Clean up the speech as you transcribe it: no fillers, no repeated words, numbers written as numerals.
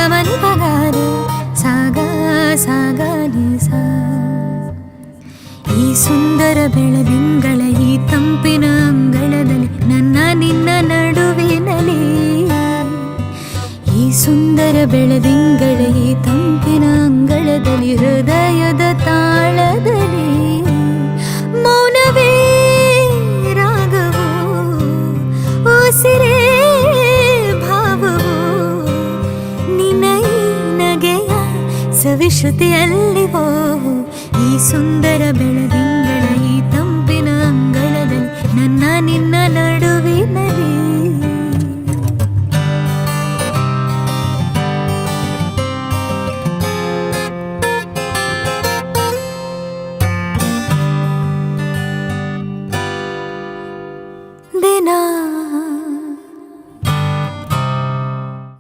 ಗಮನಿ ಪಗಾರ ಸಾಗ ಸಾಗ ಸ. ಈ ಸುಂದರ ಬೆಳದಿಂಗಳ ಈ ತಂಪಿನ ಅಂಗಳದಲ್ಲಿ ನನ್ನ ನಿನ್ನ ನಡುವಿನಲ್ಲಿ, ಈ ಸುಂದರ ಬೆಳದಿಂಗಳ ಈ ತಂಪಿನ ಅಂಗಳದಲ್ಲಿ ಹೃದಯದ ತಾಳದಲ್ಲಿ ಮೌನವೇ ರಾಗವು, ಉಸಿರೇ ಭಾವವು, ನಿನ್ನ ಈ ನಗೆಯ ಸವಿಶ್ರುತಿಯಲ್ಲಿವೋ ಈ ಸುಂದರ ಬೆಳದಿಂಗಳ